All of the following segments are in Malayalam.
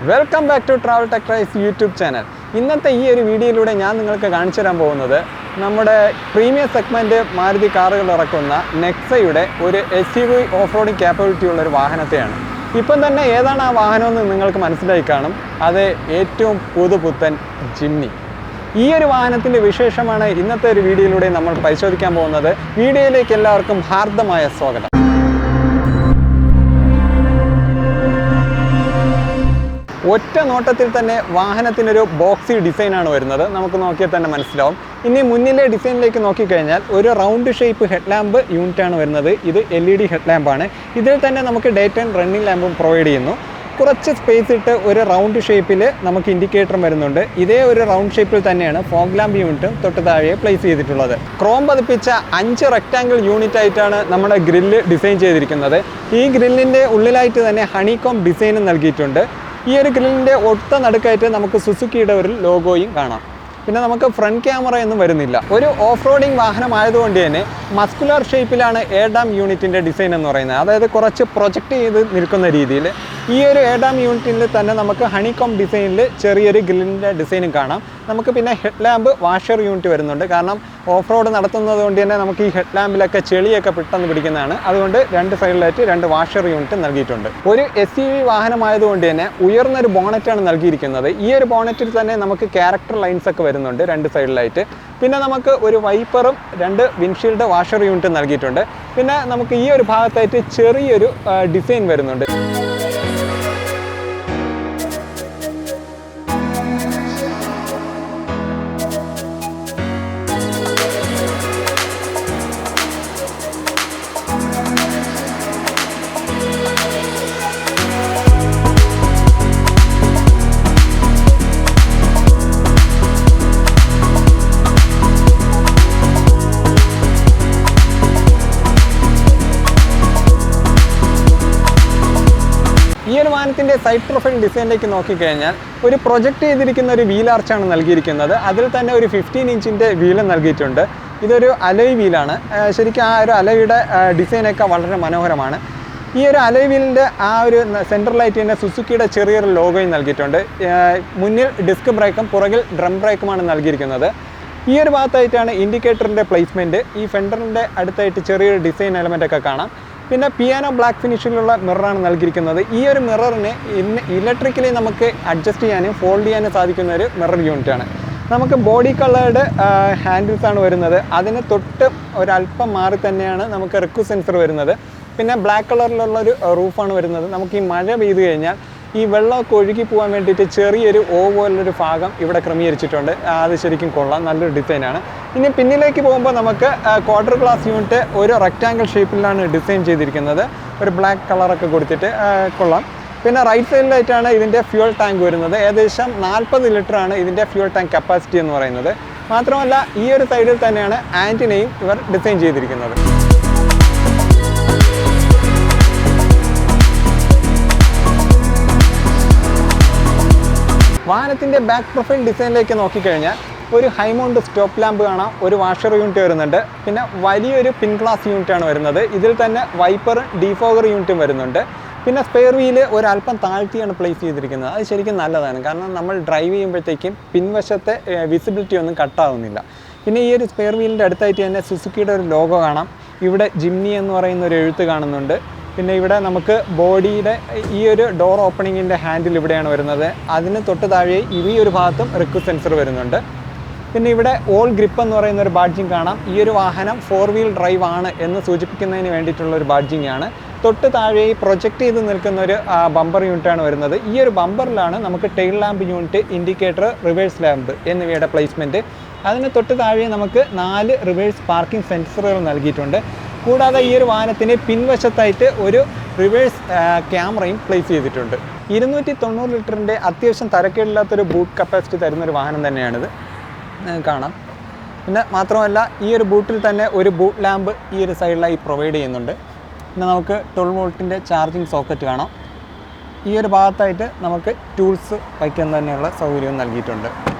Welcome back to travel tech tries YouTube channel. ഇന്നത്തെ ഈ ഒരു വീഡിയോയിലൂടെ ഞാൻ നിങ്ങൾക്ക് കാണിച്ചു തരാൻ പോകുന്നത് നമ്മുടെ പ്രീമിയം സെഗ്മെൻറ്റ് മാരുതി കാറുകൾ ഇറക്കുന്ന നെക്സയുടെ ഒരു SUV ഓഫ് റോഡിങ് ക്യാപ്പബിലിറ്റി ഉള്ളൊരു വാഹനത്തെയാണ്. ഇപ്പം തന്നെ ഏതാണ് ആ വാഹനമെന്ന് നിങ്ങൾക്ക് മനസ്സിലായി കാണും. അത് ഏറ്റവും പുതുപുത്തൻ ജിംനി. ഈ ഒരു വാഹനത്തിൻ്റെ വിശേഷമാണ് ഇന്നത്തെ ഒരു വീഡിയോയിലൂടെ നമ്മൾ പരിശോധിക്കാൻ പോകുന്നത്. വീഡിയോയിലേക്ക് എല്ലാവർക്കും ഹാർദമായ സ്വാഗതം. ഒറ്റ നോട്ടത്തിൽ തന്നെ വാഹനത്തിനൊരു ബോക്സി ഡിസൈനാണ് വരുന്നത്. നമുക്ക് നോക്കിയാൽ തന്നെ മനസ്സിലാവും. ഇനി മുന്നിലെ ഡിസൈനിലേക്ക് നോക്കിക്കഴിഞ്ഞാൽ ഒരു റൗണ്ട് ഷേപ്പ് ഹെഡ് ലാമ്പ് യൂണിറ്റാണ് വരുന്നത്. ഇത് LED ഹെഡ് ലാമ്പാണ്. ഇതിൽ തന്നെ നമുക്ക് ഡേ ടൈം റണ്ണിങ് ലാമ്പും പ്രൊവൈഡ് ചെയ്യുന്നു. കുറച്ച് സ്പേസ് ഇട്ട് ഒരു റൗണ്ട് ഷേപ്പിൽ നമുക്ക് ഇൻഡിക്കേറ്ററും വരുന്നുണ്ട്. ഇതേ ഒരു റൗണ്ട് ഷേപ്പിൽ തന്നെയാണ് ഫോഗ് ലാമ്പ് യൂണിറ്റും തൊട്ട് താഴെ പ്ലേസ് ചെയ്തിട്ടുള്ളത്. ക്രോം പതിപ്പിച്ച 5 റെക്റ്റാങ്കിൾ യൂണിറ്റ് ആയിട്ടാണ് നമ്മുടെ ഗ്രില്ല് ഡിസൈൻ ചെയ്തിരിക്കുന്നത്. ഈ ഗ്രില്ലിൻ്റെ ഉള്ളിലായിട്ട് തന്നെ ഹണികോം ഡിസൈനും നൽകിയിട്ടുണ്ട്. ഈ ഒരു ഗ്രില്ലിൻ്റെ ഒത്ത നടുക്കായിട്ട് നമുക്ക് സുസുക്കിയുടെ ഒരു ലോഗോയും കാണാം. പിന്നെ നമുക്ക് ഫ്രണ്ട് ക്യാമറ ഒന്നും വരുന്നില്ല. ഒരു ഓഫ് റോഡിങ് വാഹനമായതുകൊണ്ട് തന്നെ മസ്കുലർ ഷേപ്പിലാണ് എയർഡാം യൂണിറ്റിൻ്റെ ഡിസൈൻ എന്ന് പറയുന്നത്. അതായത് കുറച്ച് പ്രൊജക്റ്റ് ചെയ്ത് നിൽക്കുന്ന രീതിയിൽ ഈ ഒരു എയർഡാം യൂണിറ്റിൽ തന്നെ നമുക്ക് ഹണികോം ഡിസൈനിൽ ചെറിയൊരു ഗ്രില്ലിൻ്റെ ഡിസൈനും കാണാം. നമുക്ക് പിന്നെ ഹെഡ് ലാമ്പ് വാഷർ യൂണിറ്റ് വരുന്നുണ്ട്. കാരണം ഓഫ് റോഡ് നടത്തുന്നത് കൊണ്ട് തന്നെ നമുക്ക് ഈ ഹെഡ് ലാമ്പിലൊക്കെ ചെളിയൊക്കെ പെട്ടെന്ന് പിടിക്കുന്നതാണ്. അതുകൊണ്ട് 2 സൈഡിലായിട്ട് 2 വാഷർ യൂണിറ്റ് നൽകിയിട്ടുണ്ട്. ഒരു SUV വാഹനമായതുകൊണ്ട് തന്നെ ഉയർന്നൊരു ബോണറ്റാണ് നൽകിയിരിക്കുന്നത്. ഈ ഒരു ബോണറ്റിൽ തന്നെ നമുക്ക് ക്യാരക്ടർ ലൈൻസ് ഒക്കെ വരുന്നുണ്ട് 2 സൈഡിലായിട്ട്. പിന്നെ നമുക്ക് ഒരു വൈപ്പറും 2 വിൻഷീൽഡ് വാഷർ യൂണിറ്റ് നൽകിയിട്ടുണ്ട്. പിന്നെ നമുക്ക് ഈ ഒരു ഭാഗത്തായിട്ട് ചെറിയൊരു ഡിസൈൻ വരുന്നുണ്ട്. ഈ ഒരു വാഹനത്തിൻ്റെ സൈഡ് പ്രൊഫൈൽ ഡിസൈനിലേക്ക് നോക്കിക്കഴിഞ്ഞാൽ ഒരു പ്രൊജക്റ്റ് ചെയ്തിരിക്കുന്ന ഒരു വീൽ ആർച്ചാണ് നൽകിയിരിക്കുന്നത്. അതിൽ തന്നെ ഒരു 15 ഇഞ്ചിൻ്റെ വീല് നൽകിയിട്ടുണ്ട്. ഇതൊരു അലോയ് വീലാണ്. ശരിക്കും ആ ഒരു അലോയുടെ ഡിസൈനൊക്കെ വളരെ മനോഹരമാണ്. ഈ ഒരു അലോയ് വീലിൻ്റെ ആ ഒരു സെൻട്രലായിട്ട് തന്നെ സുസുക്കിയുടെ ചെറിയൊരു ലോഗോയും നൽകിയിട്ടുണ്ട്. മുന്നിൽ ഡിസ്ക് ബ്രേക്കും പുറകിൽ ഡ്രം ബ്രേക്കുമാണ് നൽകിയിരിക്കുന്നത്. ഈ ഒരു ഭാഗത്തായിട്ടാണ് ഇൻഡിക്കേറ്ററിൻ്റെ പ്ലേസ്മെൻറ്റ്. ഈ ഫെൻഡറിൻ്റെ അടുത്തായിട്ട് ചെറിയൊരു ഡിസൈൻ എലമെൻ്റ് ഒക്കെ കാണാം. പിന്നെ പിയാനോ ബ്ലാക്ക് ഫിനിഷിലുള്ള മിററാണ് നൽകിയിരിക്കുന്നത്. ഈ ഒരു മിററിന് ഇലക്ട്രിക്കലി നമുക്ക് അഡ്ജസ്റ്റ് ചെയ്യാനും ഫോൾഡ് ചെയ്യാനും സാധിക്കുന്ന ഒരു മിറർ യൂണിറ്റാണ്. നമുക്ക് ബോഡി കളേർഡ് ഹാൻഡിൽസ് ആണ് വരുന്നത്. അതിന് തൊട്ട് ഒരല്പം മാറി തന്നെയാണ് നമുക്ക് റിക്വ സെൻസർ വരുന്നത്. പിന്നെ ബ്ലാക്ക് കളറിലുള്ളൊരു റൂഫാണ് വരുന്നത്. നമുക്ക് ഈ മഴ പെയ്തു കഴിഞ്ഞാൽ ഈ വെള്ളമൊക്കെ ഒഴുകി പോകാൻ വേണ്ടിയിട്ട് ചെറിയൊരു പോലുള്ളൊരു ഭാഗം ഇവിടെ ക്രമീകരിച്ചിട്ടുണ്ട്. അത് ശരിക്കും കൊള്ളാം, നല്ലൊരു ഡിസൈനാണ്. ഇനി പിന്നിലേക്ക് പോകുമ്പോൾ നമുക്ക് ക്വാർട്ടർ ഗ്ലാസ് യൂണിറ്റ് ഒരു റെക്റ്റാങ്കിൾ ഷേപ്പിലാണ് ഡിസൈൻ ചെയ്തിരിക്കുന്നത്. ഒരു ബ്ലാക്ക് കളറൊക്കെ കൊടുത്തിട്ട് കൊള്ളാം. പിന്നെ റൈറ്റ് സൈഡിലായിട്ടാണ് ഇതിൻ്റെ ഫ്യൂൽ ടാങ്ക് വരുന്നത്. ഏകദേശം 40 ലിറ്ററാണ് ഇതിൻ്റെ ഫ്യൂൽ ടാങ്ക് കപ്പാസിറ്റി എന്ന് പറയുന്നത്. മാത്രമല്ല ഈ ഒരു സൈഡിൽ തന്നെയാണ് ആൻറ്റിനയും ഇവർ ഡിസൈൻ ചെയ്തിരിക്കുന്നത്. വാഹനത്തിൻ്റെ ബാക്ക് പ്രൊഫൈൽ ഡിസൈനിലേക്ക് നോക്കിക്കഴിഞ്ഞാൽ ഒരു ഹൈമൗണ്ട് സ്റ്റോപ്പ് ലാമ്പ് കാണാം. ഒരു വാഷർ യൂണിറ്റ് വരുന്നുണ്ട്. പിന്നെ വലിയൊരു പിൻ ഗ്ലാസ് യൂണിറ്റാണ് വരുന്നത്. ഇതിൽ തന്നെ വൈപ്പറും ഡീഫോഗർ യൂണിറ്റും വരുന്നുണ്ട്. പിന്നെ സ്പെയർ വീല് ഒരല്പം താഴ്ത്തിയാണ് പ്ലേസ് ചെയ്തിരിക്കുന്നത്. അത് ശരിക്കും നല്ലതാണ്. കാരണം നമ്മൾ ഡ്രൈവ് ചെയ്യുമ്പോഴത്തേക്കും പിൻവശത്തെ വിസിബിലിറ്റി ഒന്നും കട്ടാവുന്നില്ല. പിന്നെ ഈ ഒരു സ്പെയർ വീലിൻ്റെ അടുത്തായിട്ട് തന്നെ സുസുക്കിയുടെ ഒരു ലോഗോ കാണാം. ഇവിടെ ജിംനി എന്ന് പറയുന്ന ഒരു എഴുത്ത് കാണുന്നുണ്ട്. പിന്നെ ഇവിടെ നമുക്ക് ബോഡിയുടെ ഈ ഒരു ഡോർ ഓപ്പണിങ്ങിൻ്റെ ഹാൻഡിൽ ഇവിടെയാണ് വരുന്നത്. അതിന് തൊട്ട് താഴെ ഈ ഒരു ഭാഗത്തും റിക്വ സെൻസർ വരുന്നുണ്ട്. പിന്നെ ഇവിടെ ഓൾ ഗ്രിപ്പ് എന്ന് പറയുന്ന ഒരു ബാഡ്ജിങ് കാണാം. ഈ ഒരു വാഹനം 4 വീൽ ഡ്രൈവ് ആണ് എന്ന് സൂചിപ്പിക്കുന്നതിന് വേണ്ടിയിട്ടുള്ള ഒരു ബാഡ്ജിങ് ആണ്. തൊട്ട് താഴെ പ്രൊജക്റ്റ് ചെയ്ത് നിൽക്കുന്ന ഒരു ബമ്പർ യൂണിറ്റാണ് വരുന്നത്. ഈ ഒരു ബമ്പറിലാണ് നമുക്ക് tail lamp unit, indicator, reverse lamp എന്നിവയുടെ പ്ലേസ്മെൻറ്റ്. അതിന് തൊട്ട് താഴെ നമുക്ക് 4 റിവേഴ്സ് പാർക്കിംഗ് സെൻസറുകൾ നൽകിയിട്ടുണ്ട്. കൂടാതെ ഈ ഒരു വാഹനത്തിന് പിൻവശത്തായിട്ട് ഒരു റിവേഴ്സ് ക്യാമറയും പ്ലേസ് ചെയ്തിട്ടുണ്ട്. 290 ലിറ്ററിൻ്റെ അത്യാവശ്യം തരക്കേടില്ലാത്തൊരു ബൂട്ട് കപ്പാസിറ്റി തരുന്നൊരു വാഹനം തന്നെയാണിത്, കാണാം. പിന്നെ മാത്രമല്ല ഈ ഒരു ബൂട്ടിൽ തന്നെ ഒരു ബൂട്ട് ലാമ്പ് ഈ ഒരു സൈഡിലായി പ്രൊവൈഡ് ചെയ്യുന്നുണ്ട്. പിന്നെ നമുക്ക് 12 വോൾട്ടിൻ്റെ ചാർജിങ് സോക്കറ്റ് കാണാം. ഈ ഒരു ഭാഗത്തായിട്ട് നമുക്ക് ടൂൾസ് വയ്ക്കാൻ തന്നെയുള്ള സൗകര്യവും നൽകിയിട്ടുണ്ട്.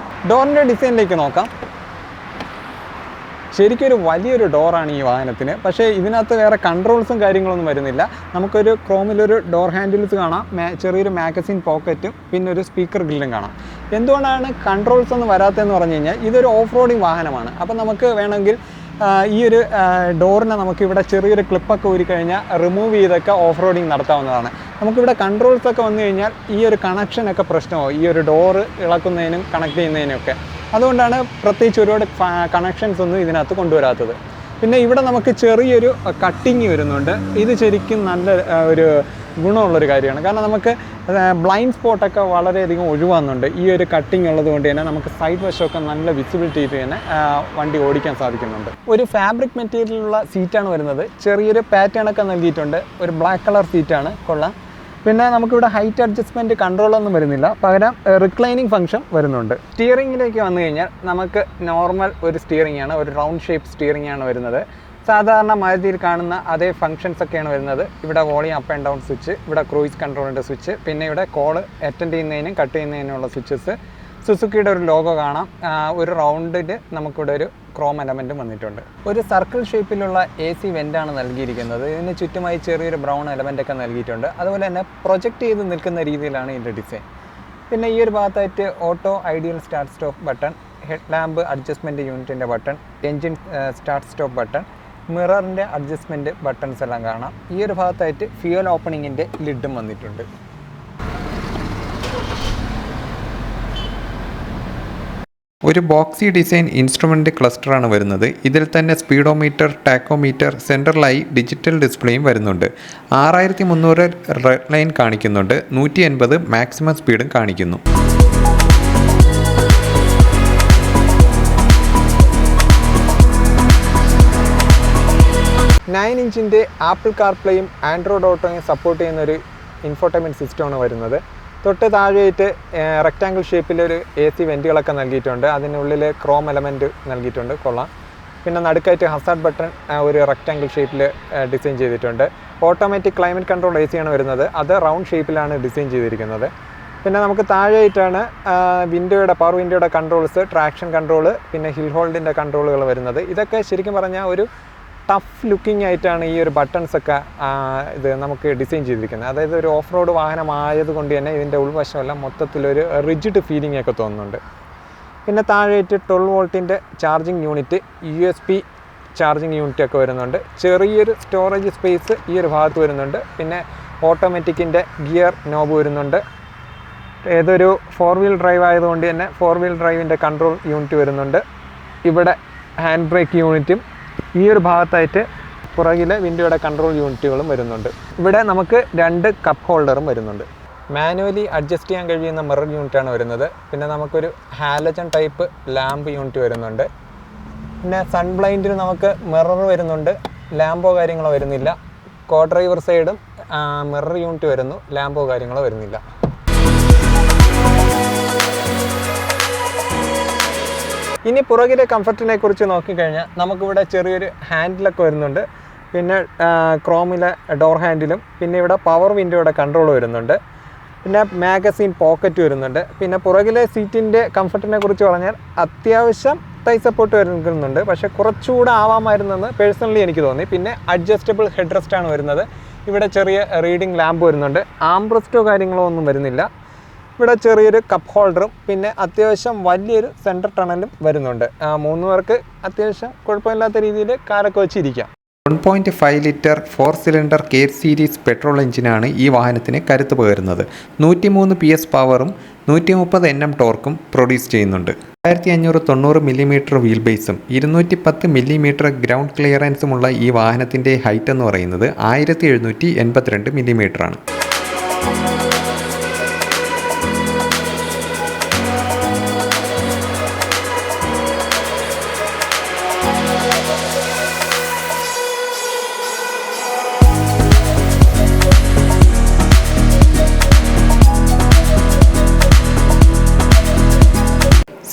ഡോറിൻ്റെ ഡിസൈനിലേക്ക് നോക്കാം. ശരിക്കും ഒരു വലിയൊരു ഡോറാണ് ഈ വാഹനത്തിന്. പക്ഷേ ഇതിനകത്ത് വേറെ കൺട്രോൾസും കാര്യങ്ങളൊന്നും വരുന്നില്ല. നമുക്കൊരു ക്രോമിലൊരു ഡോർ ഹാൻഡിൽസ് കാണാം, ചെറിയൊരു മാഗസിൻ പോക്കറ്റും പിന്നെ ഒരു സ്പീക്കർ ഗ്രില്ലും കാണാം. എന്തുകൊണ്ടാണ് കൺട്രോൾസ് ഒന്നും വരാത്തതെന്ന് പറഞ്ഞു കഴിഞ്ഞാൽ ഇതൊരു ഓഫ് റോഡിങ് വാഹനമാണ്. അപ്പോൾ നമുക്ക് വേണമെങ്കിൽ ഈ ഒരു ഡോറിനെ നമുക്കിവിടെ ചെറിയൊരു ക്ലിപ്പൊക്കെ ഊരി കഴിഞ്ഞാൽ റിമൂവ് ചെയ്തൊക്കെ ഓഫ് റോഡിങ് നടത്താവുന്നതാണ്. നമുക്കിവിടെ കൺട്രോൾസൊക്കെ വന്നു കഴിഞ്ഞാൽ ഈ ഒരു കണക്ഷനൊക്കെ പ്രശ്നമാവും, ഈ ഒരു ഡോറ് ഇളക്കുന്നതിനും കണക്ട് ചെയ്യുന്നതിനൊക്കെ. അതുകൊണ്ടാണ് പ്രത്യേകിച്ച് ഒരുപാട് കണക്ഷൻസ് ഒന്നും ഇതിനകത്ത് കൊണ്ടുവരാത്തത്. പിന്നെ ഇവിടെ നമുക്ക് ചെറിയൊരു കട്ടിങ് വരുന്നുണ്ട്. ഇത് ശരിക്കും നല്ല ഒരു ഗുണമുള്ളൊരു കാര്യമാണ്. കാരണം നമുക്ക് ബ്ലൈൻഡ് സ്പോട്ടൊക്കെ വളരെയധികം ഒഴിവാകുന്നുണ്ട്. ഈ ഒരു കട്ടിങ് ഉള്ളത് കൊണ്ട് തന്നെ നമുക്ക് സൈഡ് വശമൊക്കെ നല്ല വിസിബിലിറ്റി ചെയ്ത് തന്നെ വണ്ടി ഓടിക്കാൻ സാധിക്കുന്നുണ്ട്. ഒരു ഫാബ്രിക് മെറ്റീരിയലുള്ള സീറ്റാണ് വരുന്നത്. ചെറിയൊരു പാറ്റേൺ ഒക്കെ നൽകിയിട്ടുണ്ട്. ഒരു ബ്ലാക്ക് കളർ സീറ്റാണ്, കൊള്ളാം. പിന്നെ നമുക്കിവിടെ ഹൈറ്റ് അഡ്ജസ്റ്റ്മെൻറ്റ് കൺട്രോളൊന്നും വരുന്നില്ല, പകരം റിക്ലൈനിങ് ഫംഗ്ഷൻ വരുന്നുണ്ട്. സ്റ്റിയറിങ്ങിലേക്ക് വന്നു കഴിഞ്ഞാൽ നമുക്ക് നോർമൽ ഒരു സ്റ്റിയറിംഗ് ആണ്, ഒരു റൗണ്ട് ഷേപ്പ് സ്റ്റിയറിംഗ് ആണ് വരുന്നത്. സാധാരണ മാരുതിയിൽ കാണുന്ന അതേ ഫംഗ്ഷൻസ് ഒക്കെയാണ് വരുന്നത്. ഇവിടെ volume up and down switch, ഇവിടെ ക്രൂയിസ് കൺട്രോളിൻ്റെ സ്വിച്ച്, പിന്നെ ഇവിടെ കോള് അറ്റൻഡ് ചെയ്യുന്നതിനും കട്ട് ചെയ്യുന്നതിനുള്ള സ്വിച്ചസ്. സുസുക്കിയുടെ ഒരു ലോഗോ കാണാം. ഒരു റൗണ്ടിൽ നമുക്കിവിടെ ഒരു ക്രോം എലമെൻറ്റും വന്നിട്ടുണ്ട്. ഒരു സർക്കിൾ ഷേപ്പിലുള്ള AC വെൻ്റാണ് നൽകിയിരിക്കുന്നത്. ഇതിന് ചുറ്റുമായി ചെറിയൊരു ബ്രൗൺ എലമെൻ്റൊക്കെ നൽകിയിട്ടുണ്ട്. അതുപോലെ തന്നെ പ്രൊജക്റ്റ് ചെയ്ത് നിൽക്കുന്ന രീതിയിലാണ് ഇതിൻ്റെ ഡിസൈൻ. പിന്നെ ഈ ഒരു ഭാഗത്തായിട്ട് auto idle start stop button, head lamp adjustment യൂണിറ്റിൻ്റെ button, engine start stop button, മിററിൻ്റെ അഡ്ജസ്റ്റ്മെൻറ്റ് ബട്ടൺസ് എല്ലാം കാണാം. ഈ ഒരു ഭാഗത്തായിട്ട് ഫ്യൂൽ ഓപ്പണിങ്ങിൻ്റെ ലിഡും വന്നിട്ടുണ്ട്. ഒരു ബോക്സി ഡിസൈൻ ഇൻസ്ട്രുമെൻ്റ് ക്ലസ്റ്ററാണ് വരുന്നത്. ഇതിൽ തന്നെ സ്പീഡോമീറ്റർ, ടാക്കോമീറ്റർ, സെൻട്രലായി ഡിജിറ്റൽ ഡിസ്പ്ലേയും വരുന്നുണ്ട്. 6300 റെഡ് ലൈൻ കാണിക്കുന്നുണ്ട്. 180 മാക്സിമം സ്പീഡും കാണിക്കുന്നു. 9 ഇഞ്ചിൻ്റെ ആപ്പിൾ കാർപ്ലേയും ആൻഡ്രോയിഡ് ഓട്ടോയും സപ്പോർട്ട് ചെയ്യുന്നൊരു ഇൻഫോർടൈൻമെൻറ്റ് സിസ്റ്റമാണ് വരുന്നത്. തൊട്ട് താഴെയായിട്ട് റെക്റ്റാങ്കിൾ ഷേപ്പിലൊരു AC വെൻറ്റുകളൊക്കെ നൽകിയിട്ടുണ്ട്. അതിനുള്ളിൽ ക്രോം എലമെൻറ്റ് നൽകിയിട്ടുണ്ട്, കൊള്ളാം. പിന്നെ നടുക്കായിട്ട് ഹസാർഡ് ബട്ടൺ ഒരു റെക്റ്റാങ്കിൾ ഷേപ്പിൽ ഡിസൈൻ ചെയ്തിട്ടുണ്ട്. ഓട്ടോമാറ്റിക് ക്ലൈമറ്റ് കൺട്രോൾ AC ആണ് വരുന്നത്. അത് റൗണ്ട് ഷേപ്പിലാണ് ഡിസൈൻ ചെയ്തിരിക്കുന്നത്. പിന്നെ നമുക്ക് താഴെയായിട്ടാണ് വിൻഡോയുടെ പവർ വിൻഡോയുടെ കൺട്രോൾസ്, ട്രാക്ഷൻ കൺട്രോൾ, പിന്നെ ഹിൽ ഹോൾഡിൻ്റെ കൺട്രോളുകൾ വരുന്നത്. ഇതൊക്കെ ശരിക്കും പറഞ്ഞാൽ ഒരു ടഫ് ലുക്കിംഗ് ആയിട്ടാണ് ഈ ഒരു ബട്ടൺസൊക്കെ ഇത് നമുക്ക് ഡിസൈൻ ചെയ്തിരിക്കുന്നത്. അതായത് ഒരു ഓഫ് റോഡ് വാഹനമായതുകൊണ്ട് തന്നെ ഇതിൻ്റെ ഉൾവശമെല്ലാം മൊത്തത്തിലൊരു റിജിഡ് ഫീലിംഗ് ഒക്കെ തോന്നുന്നുണ്ട്. പിന്നെ താഴെയായിട്ട് 12 വോൾട്ടിൻ്റെ charging unit, USB charging unit ഒക്കെ വരുന്നുണ്ട്. ചെറിയൊരു സ്റ്റോറേജ് സ്പേസ് ഈ ഒരു ഭാഗത്ത് വരുന്നുണ്ട്. പിന്നെ ഓട്ടോമാറ്റിക്കിൻ്റെ ഗിയർ നോബ് വരുന്നുണ്ട്. ഏതൊരു 4 വീൽ ഡ്രൈവ് ആയതുകൊണ്ട് തന്നെ 4 വീൽ ഡ്രൈവിൻ്റെ കൺട്രോൾ യൂണിറ്റ് വരുന്നുണ്ട്. ഇവിടെ ഹാൻഡ് ബ്രേക്ക് യൂണിറ്റും ഈ ഒരു ഭാഗത്തായിട്ട് പുറകിലെ വിൻഡോയുടെ കൺട്രോൾ യൂണിറ്റുകളും വരുന്നുണ്ട്. ഇവിടെ നമുക്ക് 2 കപ്പ് ഹോൾഡറും വരുന്നുണ്ട്. മാനുവലി അഡ്ജസ്റ്റ് ചെയ്യാൻ കഴിയുന്ന മിറർ യൂണിറ്റാണ് വരുന്നത്. പിന്നെ നമുക്കൊരു ഹാലജൻ ടൈപ്പ് ലാമ്പ് യൂണിറ്റ് വരുന്നുണ്ട്. പിന്നെ സൺ ബ്ലൈൻഡിന് നമുക്ക് മിറർ വരുന്നുണ്ട്, ലാമ്പോ കാര്യങ്ങളോ വരുന്നില്ല. കോ ഡ്രൈവർ സൈഡും മിറർ യൂണിറ്റ് വരുന്നു, ലാമ്പോ കാര്യങ്ങളോ വരുന്നില്ല. ഇനി പുറകിലെ കംഫർട്ടിനെ കുറിച്ച് നോക്കിക്കഴിഞ്ഞാൽ നമുക്കിവിടെ ചെറിയൊരു ഹാൻഡിലൊക്കെ വരുന്നുണ്ട്. പിന്നെ ക്രോമിലെ ഡോർ ഹാൻഡിലും, പിന്നെ ഇവിടെ പവർ വിൻഡോയുടെ കൺട്രോൾ വരുന്നുണ്ട്. പിന്നെ മാഗസിൻ പോക്കറ്റ് വരുന്നുണ്ട്. പിന്നെ പുറകിലെ സീറ്റിൻ്റെ കംഫർട്ടിനെ കുറിച്ച് പറഞ്ഞാൽ അത്യാവശ്യം തൈ സപ്പോർട്ട് വരുന്നുണ്ട്, പക്ഷേ കുറച്ചുകൂടെ ആവാമായിരുന്നെന്ന് പേഴ്സണലി എനിക്ക് തോന്നി. പിന്നെ അഡ്ജസ്റ്റബിൾ ഹെഡ് റെസ്റ്റാണ് വരുന്നത്. ഇവിടെ ചെറിയ റീഡിംഗ് ലാമ്പ് വരുന്നുണ്ട്. ആംബ്രസ്റ്റോ കാര്യങ്ങളോ ഒന്നും വരുന്നില്ല. ഇവിടെ ചെറിയൊരു കപ്പ് ഹോൾഡറും പിന്നെ അത്യാവശ്യം വലിയൊരു സെൻറ്റർ ടണലും വരുന്നുണ്ട്. 3 പേർക്ക് അത്യാവശ്യം കുഴപ്പമില്ലാത്ത രീതിയിൽ കാലൊക്കെ വെച്ചിരിക്കാം. 1.5 litre 4 cylinder K series petrol എഞ്ചിനാണ് ഈ വാഹനത്തിന് കരുത്ത് പകരുന്നത്. 103 PS പവറും 130 Nm ടോർക്കും പ്രൊഡ്യൂസ് ചെയ്യുന്നുണ്ട്. 1590 mm വീൽ ബേസും 210 mm ഗ്രൗണ്ട് ക്ലിയറൻസുമുള്ള ഈ വാഹനത്തിൻ്റെ ഹൈറ്റ് എന്ന് പറയുന്നത് 1782 mm ആണ്.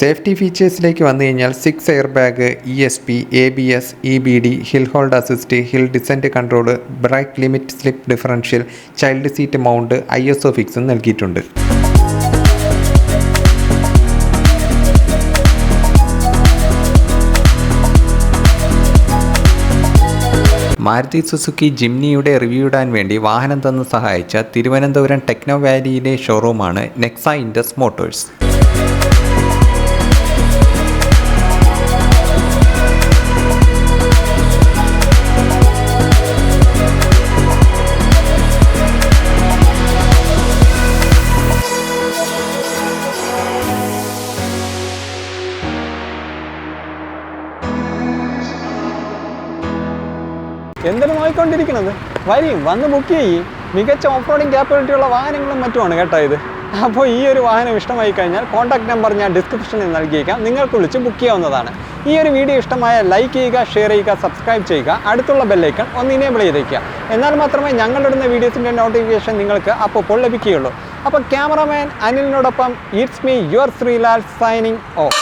സേഫ്റ്റി ഫീച്ചേഴ്സിലേക്ക് വന്നു കഴിഞ്ഞാൽ 6 air bag, ESP, ABS, EBD, hill hold assist, hill descent control, brake limit slip differential, child seat mount, ISO ഫിക്സും നൽകിയിട്ടുണ്ട്. മാരുതി സുസുക്കി ജിംനിയുടെ റിവ്യൂ ഇടാൻ വേണ്ടി വാഹനം തന്ന് സഹായിച്ച തിരുവനന്തപുരം ടെക്നോ വാലിയിലെ ഷോറൂമാണ് നെക്സ ഇൻഡസ് മോട്ടോഴ്സ്. എന്തിനു നോക്കിക്കൊണ്ടിരിക്കുന്നത്? വന്ന് ബുക്ക് ചെയ്യും. മികച്ച ഓഫ് റോഡിങ് ക്യാപ്പബിലിറ്റി ഉള്ള വാഹനങ്ങളും മറ്റുമാണ് കേട്ടോ ഇത്. അപ്പോൾ ഈ ഒരു വാഹനം ഇഷ്ടമായി കഴിഞ്ഞാൽ കോൺടാക്ട് നമ്പർ ഞാൻ ഡിസ്ക്രിപ്ഷനിൽ നൽകിയേക്കാം. നിങ്ങൾക്ക് വിളിച്ച് ബുക്ക് ചെയ്യാവുന്നതാണ്. ഈ ഒരു വീഡിയോ ഇഷ്ടമായ ലൈക്ക് ചെയ്യുക, ഷെയർ ചെയ്യുക, സബ്സ്ക്രൈബ് ചെയ്യുക. അടുത്തുള്ള ബെല്ലൈക്കൺ ഒന്ന് ഇനേബിൾ ചെയ്തേക്കുക. എന്നാൽ മാത്രമേ ഞങ്ങളിടുന്ന വീഡിയോസിൻ്റെ നോട്ടിഫിക്കേഷൻ നിങ്ങൾക്ക് അപ്പോൾ ലഭിക്കുകയുള്ളൂ. അപ്പോൾ ക്യാമറമാൻ അനിലിനോടൊപ്പം it's me your Sreelal signing of.